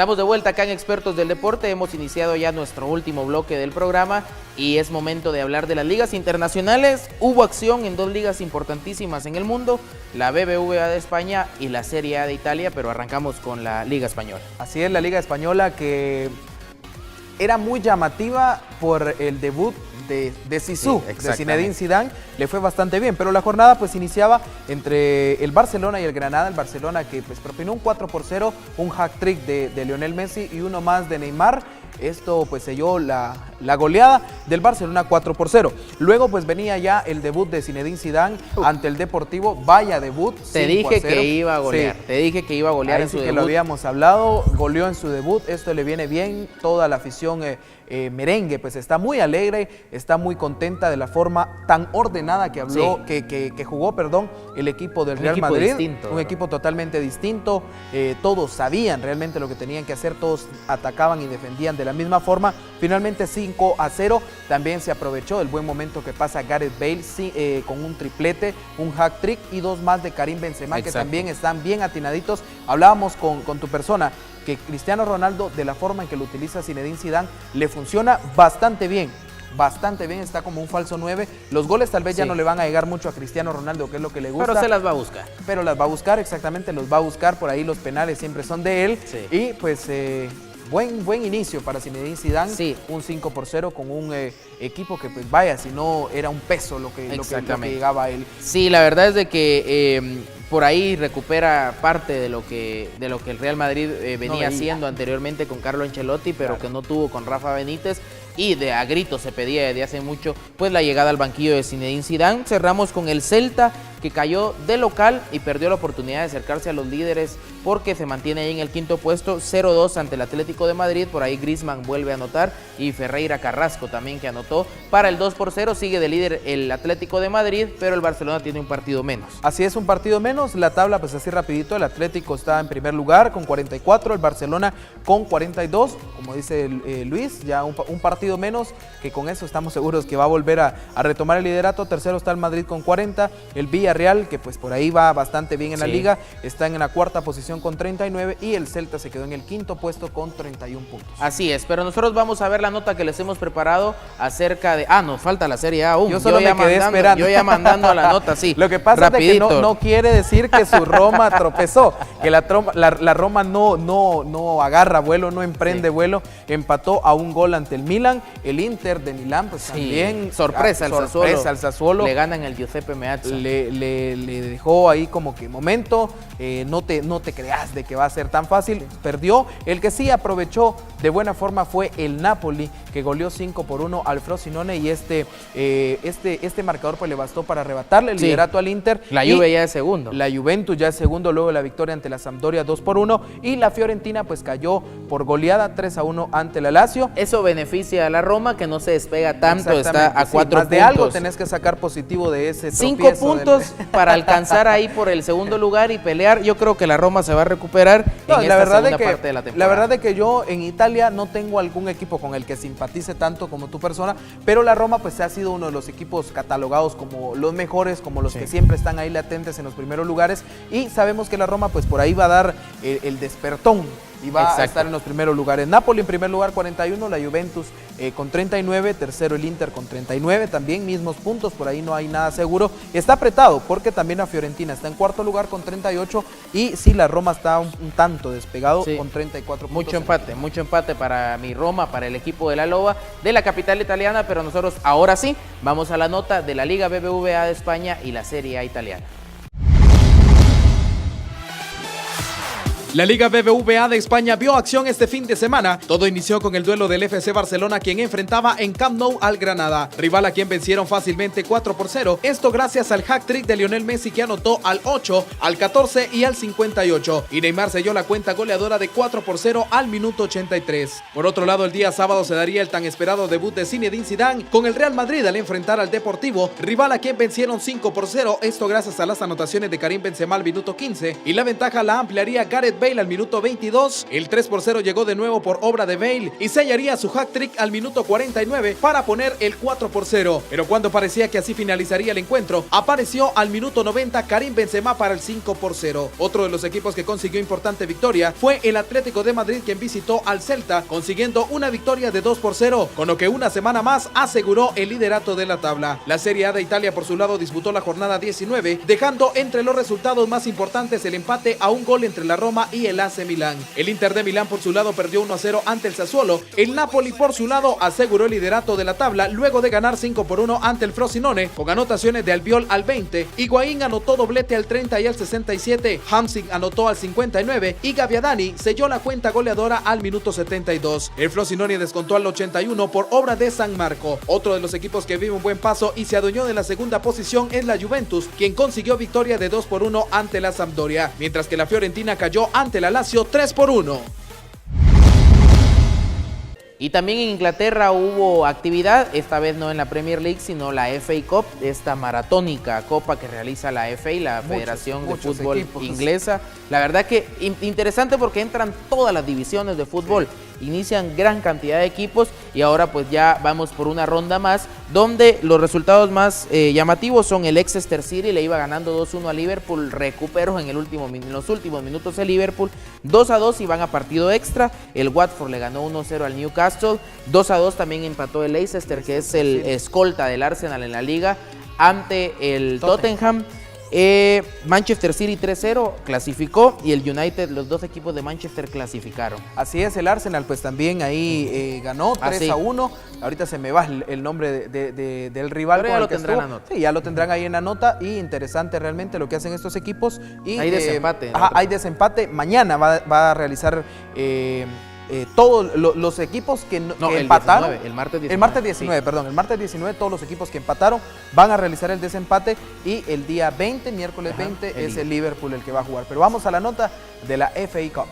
Estamos de vuelta acá en Expertos del Deporte, hemos iniciado ya nuestro último bloque del programa y es momento de hablar de las ligas internacionales. Hubo acción en dos ligas importantísimas en el mundo, la BBVA de España y la Serie A de Italia, pero arrancamos con la Liga Española. Así es, la Liga Española que era muy llamativa por el debut de Zizou, de Zinedine Zidane, le fue bastante bien, pero la jornada pues iniciaba entre el Barcelona y el Granada, el Barcelona que pues propinó un 4-0, un hat-trick de Lionel Messi y uno más de Neymar. Esto pues selló la goleada del Barcelona 4-0. Luego pues venía ya el debut de Zinedine Zidane ante el Deportivo. Vaya debut. Te dije que iba a golear. Sí. Te dije que iba a golear ahí en su sí que debut. Lo habíamos hablado, goleó en su debut. Esto le viene bien. Toda la afición merengue pues está muy alegre, está muy contenta de la forma tan ordenada que habló, sí. que jugó, el equipo del Real Madrid. Distinto, un equipo totalmente distinto. Todos sabían realmente lo que tenían que hacer, todos atacaban y defendían de la misma forma. Finalmente 5-0, también se aprovechó del buen momento que pasa Gareth Bale con un triplete, un hat-trick y dos más de Karim Benzema. Exacto. Que también están bien atinaditos. Hablábamos con tu persona que Cristiano Ronaldo, de la forma en que lo utiliza Zinedine Zidane, le funciona bastante bien, está como un falso 9. Los goles tal vez ya no le van a llegar mucho a Cristiano Ronaldo, que es lo que le gusta. Pero se las va a buscar. Pero las va a buscar, exactamente, los va a buscar, por ahí los penales siempre son de él. Sí. Y pues buen inicio para Zinedine Zidane, sí. Un 5-0 con un equipo que pues vaya, si no era un peso lo que llegaba a él. Sí, la verdad es de que por ahí recupera parte de lo que el Real Madrid venía haciendo anteriormente con Carlo Ancelotti, pero claro, que no tuvo con Rafa Benítez. Y a gritos se pedía desde hace mucho pues la llegada al banquillo de Zinedine Zidane. Cerramos con el Celta, que cayó de local y perdió la oportunidad de acercarse a los líderes porque se mantiene ahí en el quinto puesto, 0-2 ante el Atlético de Madrid. Por ahí Griezmann vuelve a anotar y Ferreira Carrasco también, que anotó para el 2-0. Sigue de líder el Atlético de Madrid, pero el Barcelona tiene un partido menos. Así es, un partido menos. La tabla pues así rapidito, el Atlético está en primer lugar con 44, el Barcelona con 42, como dice Luis, ya un partido menos, que con eso estamos seguros que va a volver a retomar el liderato. Tercero está el Madrid con 40, el Villarreal, que pues por ahí va bastante bien en la liga, está en la cuarta posición con 39 y el Celta se quedó en el quinto puesto con 31 puntos. Así es, pero nosotros vamos a ver la nota que les hemos preparado acerca de... nos falta la Serie A aún. Yo solo me quedé esperando. Yo ya mandando a la nota, sí. Lo que pasa es que no quiere decir que su Roma tropezó, que la Roma no agarra vuelo, no emprende vuelo, empató a un gol ante el Milan. El Inter de Milán pues también sorpresa al Sassuolo, le ganan el Giuseppe Meazza, le dejó ahí como que momento, no te creas de que va a ser tan fácil, perdió. El que sí aprovechó de buena forma fue el Napoli, que goleó 5-1 al Frosinone, y este marcador pues le bastó para arrebatarle el liderato al Inter. La Juve ya es segundo. La Juventus ya es segundo luego de la victoria ante la Sampdoria 2-1, y la Fiorentina pues cayó por goleada 3-1 ante la Lazio. Eso beneficia a la Roma, que no se despega tanto, está a 4 puntos. De algo tenés que sacar positivo de ese 5 puntos para alcanzar ahí por el segundo lugar y pelear. Yo creo que la Roma se va a recuperar en esta segunda parte de la temporada. La verdad de que yo en Italia no tengo algún equipo con el que simpatice tanto como tu persona, pero la Roma pues ha sido uno de los equipos catalogados como los mejores, como los que siempre están ahí latentes en los primeros lugares, y sabemos que la Roma pues por ahí va a dar el despertón y va a estar en los primeros lugares. Napoli en primer lugar 41, la Juventus con 39, tercero el Inter con 39, también mismos puntos, por ahí no hay nada seguro. Está apretado porque también la Fiorentina está en cuarto lugar con 38, y sí, la Roma está un tanto despegado con 34 puntos. Mucho empate para mi Roma, para el equipo de la Loba, de la capital italiana, pero nosotros ahora sí vamos a la nota de la Liga BBVA de España y la Serie A italiana. La Liga BBVA de España vio acción este fin de semana. Todo inició con el duelo del FC Barcelona, quien enfrentaba en Camp Nou al Granada, rival a quien vencieron fácilmente 4-0. Esto gracias al hat-trick de Lionel Messi, que anotó al 8, al 14 y al 58. Y Neymar selló la cuenta goleadora de 4-0 al minuto 83. Por otro lado, el día sábado se daría el tan esperado debut de Zinedine Zidane con el Real Madrid al enfrentar al Deportivo, rival a quien vencieron 5-0. Esto gracias a las anotaciones de Karim Benzema al minuto 15. Y la ventaja la ampliaría Gareth Bale al minuto 22. El 3-0 llegó de nuevo por obra de Bale y sellaría su hat-trick al minuto 49 para poner el 4-0. Pero cuando parecía que así finalizaría el encuentro, apareció al minuto 90 Karim Benzema para el 5-0. Otro de los equipos que consiguió importante victoria fue el Atlético de Madrid, quien visitó al Celta, consiguiendo una victoria de 2-0, con lo que una semana más aseguró el liderato de la tabla. La Serie A de Italia, por su lado, disputó la jornada 19, dejando entre los resultados más importantes el empate a un gol entre la Roma y el AC Milán. El Inter de Milán, por su lado, perdió 1-0 ante el Sassuolo. El Napoli, por su lado, aseguró el liderato de la tabla luego de ganar 5-1 ante el Frosinone, con anotaciones de Albiol al 20, Higuaín anotó doblete al 30 y al 67, Hamsik anotó al 59 y Gabbiadini selló la cuenta goleadora al minuto 72. El Frosinone descontó al 81 por obra de San Marco. Otro de los equipos que vive un buen paso y se adueñó de la segunda posición es la Juventus, quien consiguió victoria de 2-1 ante la Sampdoria, mientras que la Fiorentina cayó ante la Lazio 3-1. Y también en Inglaterra hubo actividad, esta vez no en la Premier League, sino la FA Cup, esta maratónica copa que realiza la FA, la Federación de Fútbol Inglesa. La verdad que interesante porque entran todas las divisiones de fútbol, inician gran cantidad de equipos y ahora pues ya vamos por una ronda más, donde los resultados más llamativos son el Exeter City, le iba ganando 2-1 a Liverpool, recuperó en los últimos minutos el Liverpool, 2-2 y van a partido extra. El Watford le ganó 1-0 al Newcastle, 2-2 también empató el Leicester, que es el escolta del Arsenal en la liga, ante el Tottenham. Manchester City 3-0 clasificó y el United, los dos equipos de Manchester clasificaron. Así es, el Arsenal pues también ahí ganó 3-1. Ahorita se me va el nombre del rival. Pero ya lo tendrán en la nota. Sí, ya lo tendrán ahí en la nota y interesante realmente lo que hacen estos equipos. Y, hay desempate. Hay desempate. Mañana va a realizar todos los equipos que empataron. 19, el martes 19. El martes 19, sí. Perdón, el martes 19 todos los equipos que empataron van a realizar el desempate y el día 20, miércoles 20, es el Liverpool el que va a jugar. Pero vamos a la nota de la FA Cup.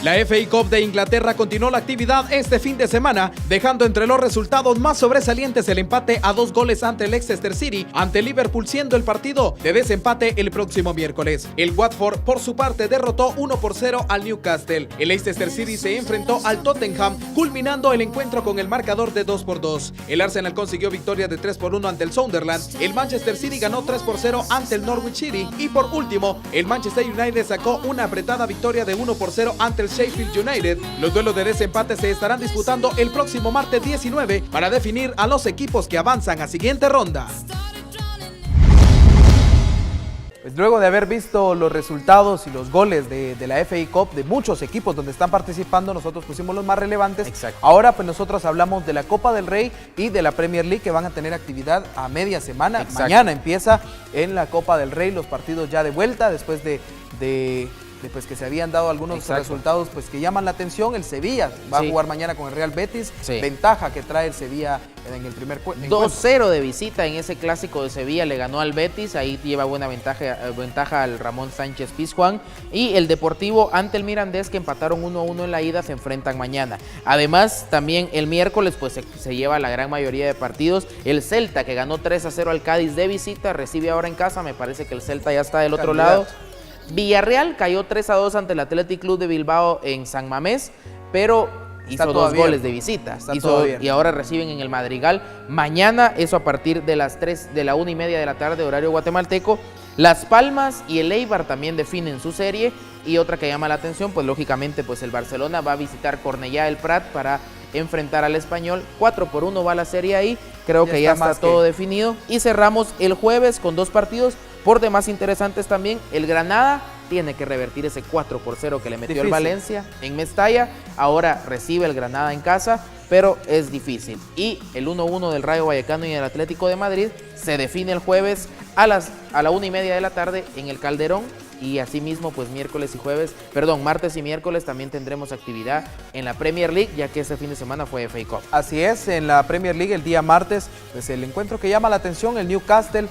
La FA Cup de Inglaterra continuó la actividad este fin de semana, dejando entre los resultados más sobresalientes el empate a 2 goles ante el Exeter City, ante Liverpool, siendo el partido de desempate el próximo miércoles. El Watford, por su parte, derrotó 1-0 al Newcastle. El Leicester City se enfrentó al Tottenham, culminando el encuentro con el marcador de 2-2. El Arsenal consiguió victoria de 3-1 ante el Sunderland. El Manchester City ganó 3-0 ante el Norwich City. Y por último, el Manchester United sacó una apretada victoria de 1-0 ante el Sheffield United. Los duelos de desempate se estarán disputando el próximo martes 19 para definir a los equipos que avanzan a siguiente ronda. Pues luego de haber visto los resultados y los goles de la FA Cup de muchos equipos donde están participando, nosotros pusimos los más relevantes. Exacto. Ahora pues nosotros hablamos de la Copa del Rey y de la Premier League, que van a tener actividad a media semana. Exacto. Mañana empieza en la Copa del Rey los partidos ya de vuelta después de pues que se habían dado algunos resultados pues que llaman la atención. El Sevilla va a jugar mañana con el Real Betis, ventaja que trae el Sevilla en el primer encuentro. 2-0 de visita en ese clásico de Sevilla, le ganó al Betis, ahí lleva buena ventaja al Ramón Sánchez Pizjuán, y el Deportivo ante el Mirandés, que empataron 1-1 en la ida, se enfrentan mañana. Además, también el miércoles pues se lleva la gran mayoría de partidos. El Celta, que ganó 3-0 al Cádiz de visita, recibe ahora en casa, me parece que el Celta ya está del otro lado. Villarreal cayó 3-2 ante el Athletic Club de Bilbao en San Mamés, pero hizo 2 goles de visita y ahora reciben en el Madrigal. Mañana, eso a partir de las 1:30 de la tarde, horario guatemalteco. Las Palmas y el Eibar también definen su serie. Y otra que llama la atención, pues lógicamente pues el Barcelona va a visitar Cornellá del Prat para enfrentar al Español. 4-1 va la serie ahí, creo que ya está todo definido. Y cerramos el jueves con 2 partidos por demás interesantes también. El Granada tiene que revertir ese 4-0 que le metió el Valencia en Mestalla. Ahora recibe el Granada en casa, pero es difícil. Y el 1-1 del Rayo Vallecano y el Atlético de Madrid se define el jueves a la 1:30 de la tarde en el Calderón. Y asimismo, pues martes y miércoles también tendremos actividad en la Premier League, ya que este fin de semana fue FA Cup. Así es, en la Premier League el día martes, pues el encuentro que llama la atención, el Newcastle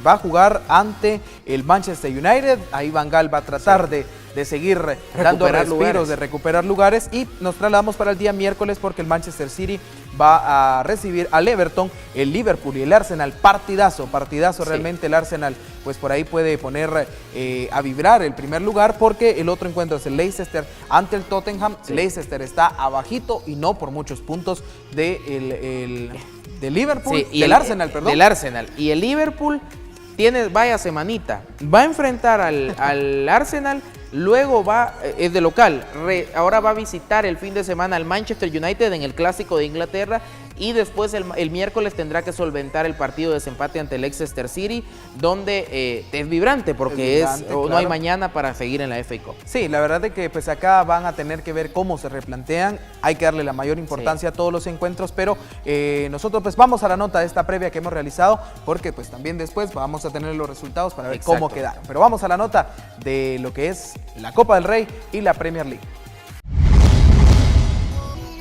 va a jugar ante el Manchester United. Ahí Van Gaal va a tratar de seguir dando respiros, de recuperar lugares, y nos trasladamos para el día miércoles porque el Manchester City va a recibir al Everton, el Liverpool y el Arsenal. Partidazo realmente. El Arsenal pues por ahí puede poner a vibrar el primer lugar, porque el otro encuentro es el Leicester ante el Tottenham. Leicester está abajito y no por muchos puntos de Liverpool, del Arsenal, perdón. Del Arsenal. Y el Liverpool tiene, vaya semanita, va a enfrentar al Arsenal, luego es de local, ahora va a visitar el fin de semana al Manchester United en el Clásico de Inglaterra, y después el miércoles tendrá que solventar el partido de desempate ante el Leicester City, donde es vibrante porque claro, no hay mañana para seguir en la FA Cup. Sí, la verdad es que pues acá van a tener que ver cómo se replantean, hay que darle la mayor importancia a todos los encuentros, pero nosotros pues vamos a la nota de esta previa que hemos realizado, porque pues también después vamos a tener los resultados para ver cómo quedaron. Pero vamos a la nota de lo que es la Copa del Rey y la Premier League.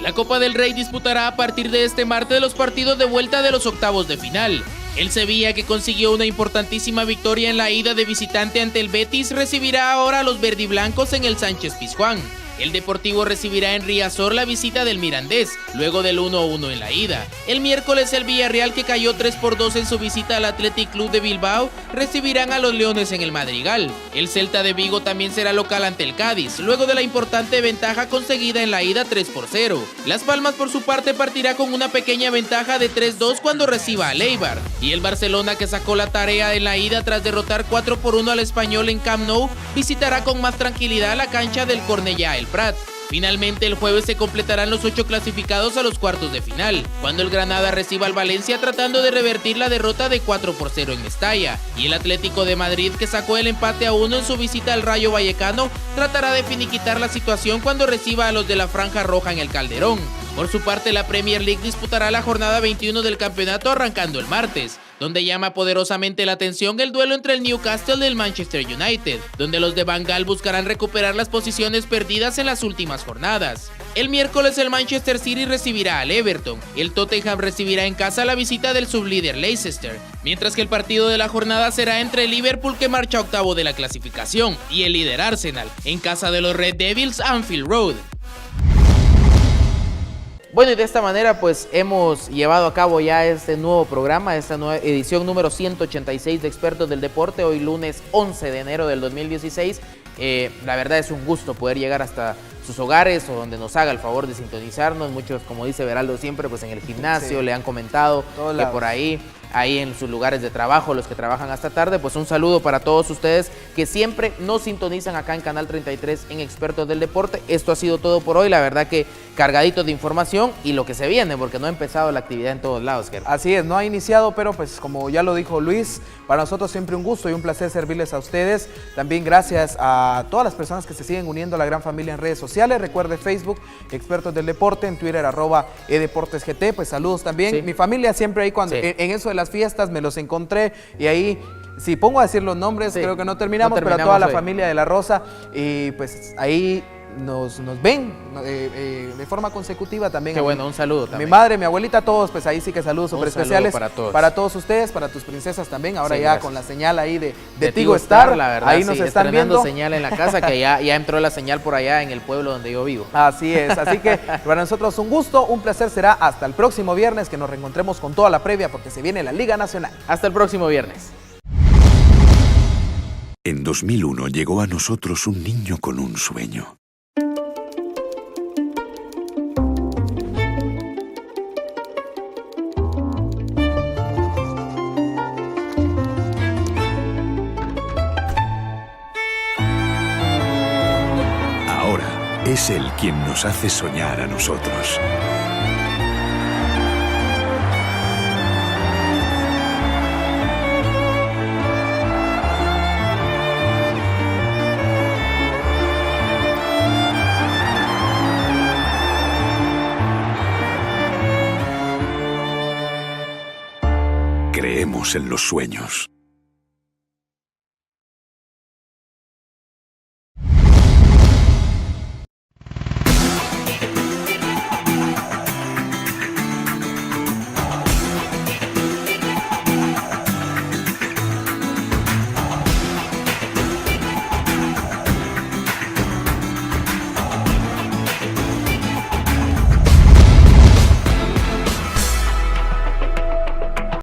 La Copa del Rey disputará a partir de este martes los partidos de vuelta de los octavos de final. El Sevilla, que consiguió una importantísima victoria en la ida de visitante ante el Betis, recibirá ahora a los verdiblancos en el Sánchez-Pizjuán. El Deportivo recibirá en Riazor la visita del Mirandés, luego del 1-1 en la ida. El miércoles el Villarreal, que cayó 3-2 en su visita al Athletic Club de Bilbao, recibirán a los Leones en el Madrigal. El Celta de Vigo también será local ante el Cádiz, luego de la importante ventaja conseguida en la ida 3-0. Las Palmas por su parte partirá con una pequeña ventaja de 3-2 cuando reciba al Eibar. Y el Barcelona, que sacó la tarea en la ida tras derrotar 4-1 al Español en Camp Nou, visitará con más tranquilidad la cancha del Cornellà El Prat. Finalmente el jueves se completarán los 8 clasificados a los cuartos de final, cuando el Granada reciba al Valencia tratando de revertir la derrota de 4-0 en Mestalla, y el Atlético de Madrid, que sacó el empate a 1 en su visita al Rayo Vallecano, tratará de finiquitar la situación cuando reciba a los de la Franja Roja en el Calderón. Por su parte, la Premier League disputará la jornada 21 del campeonato arrancando el martes, donde llama poderosamente la atención el duelo entre el Newcastle y el Manchester United, donde los de Van Gaal buscarán recuperar las posiciones perdidas en las últimas jornadas. El miércoles el Manchester City recibirá al Everton, el Tottenham recibirá en casa la visita del sublíder Leicester, mientras que el partido de la jornada será entre el Liverpool, que marcha octavo de la clasificación, y el líder Arsenal, en casa de los Red Devils Anfield Road. Bueno, y de esta manera pues hemos llevado a cabo ya este nuevo programa, esta nueva edición número 186 de Expertos del Deporte, hoy lunes 11 de enero del 2016. La verdad es un gusto poder llegar hasta sus hogares o donde nos haga el favor de sintonizarnos. Muchos, como dice Beraldo siempre, pues en el gimnasio le han comentado que por ahí en sus lugares de trabajo, los que trabajan hasta tarde, pues un saludo para todos ustedes que siempre nos sintonizan acá en Canal 33 en Expertos del Deporte. Esto ha sido todo por hoy, la verdad que cargadito de información y lo que se viene, porque no ha empezado la actividad en todos lados, Ger. Así es, no ha iniciado, pero pues como ya lo dijo Luis, para nosotros siempre un gusto y un placer servirles a ustedes. También gracias a todas las personas que se siguen uniendo a la gran familia en redes sociales. Recuerde Facebook, Expertos del Deporte, en Twitter, @edeportesgt, pues saludos también. Sí. Mi familia siempre ahí cuando en eso de las fiestas me los encontré y ahí, si pongo a decir los nombres, creo que no terminamos, pero a toda la familia de La Rosa, y pues ahí nos ven de forma consecutiva también. Qué bueno, un saludo también. Mi madre, mi abuelita, todos, pues ahí sí que saludos súper especiales para todos ustedes, para tus princesas también. Ahora ya con la señal ahí de Tigo Star, la verdad, ahí nos están viendo. Señal en la casa, que ya entró la señal por allá en el pueblo donde yo vivo. Así es, así que para nosotros un gusto, un placer. Será hasta el próximo viernes que nos reencontremos con toda la previa, porque se viene la Liga Nacional. Hasta el próximo viernes. En 2001 llegó a nosotros un niño con un sueño. Ahora es él quien nos hace soñar a nosotros. Creemos en los sueños.